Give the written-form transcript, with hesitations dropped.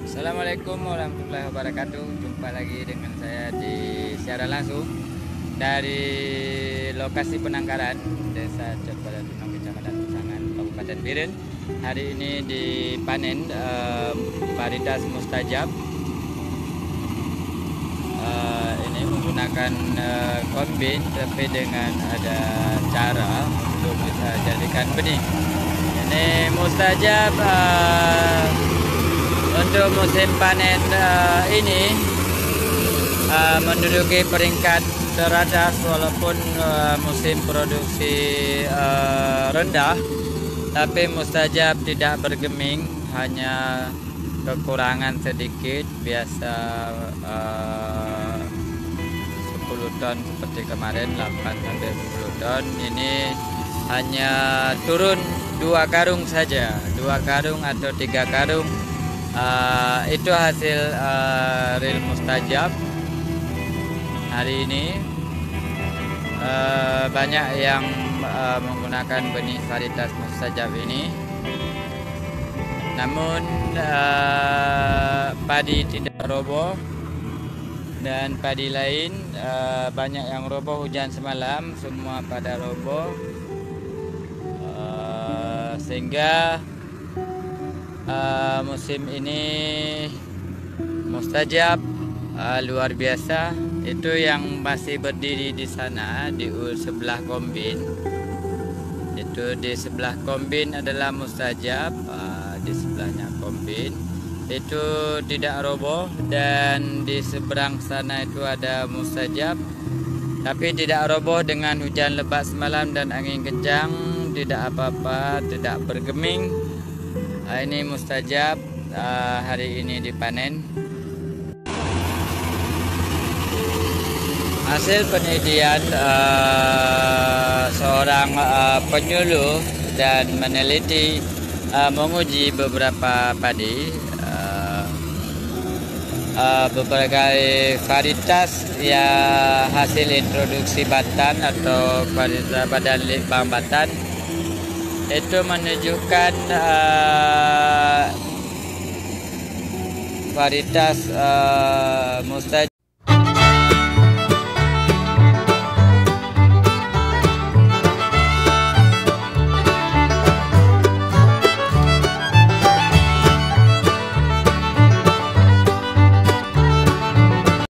Assalamualaikum warahmatullahi wabarakatuh. Jumpa lagi dengan saya di siaran langsung dari lokasi penangkaran Desa Cotbalatunong, Kecamatan Tusangan, Kabupaten Biren. Hari ini dipanen varietas mustajab. Ini menggunakan kombin, tapi dengan ada cara untuk bisa jadikan benih. Ini mustajab. Untuk musim panen ini menduduki peringkat teratas walaupun musim produksi rendah, tapi mustajab tidak bergeming, hanya kekurangan sedikit, biasa 10 ton seperti kemarin 8-10 ton. Ini hanya turun 2 karung saja, 2 karung atau 3 karung. Itu hasil real mustajab hari ini. Banyak yang menggunakan benih varietas mustajab ini, namun padi tidak roboh, dan padi lain banyak yang roboh. Hujan semalam semua pada roboh, sehingga musim ini mustajab luar biasa. Itu yang masih berdiri di sana di sebelah kombin. Itu di sebelah kombin adalah mustajab, di sebelahnya kombin itu tidak roboh, dan di seberang sana itu ada mustajab tapi tidak roboh. Dengan hujan lebat semalam dan angin kencang, tidak apa-apa, tidak bergeming. Ini mustajab hari ini dipanen. Hasil penelitian seorang penyuluh dan meneliti menguji beberapa padi, beberapa varietas yang hasil introduksi Batan atau varietas badan litbang Batan, itu menunjukkan varietas mustajab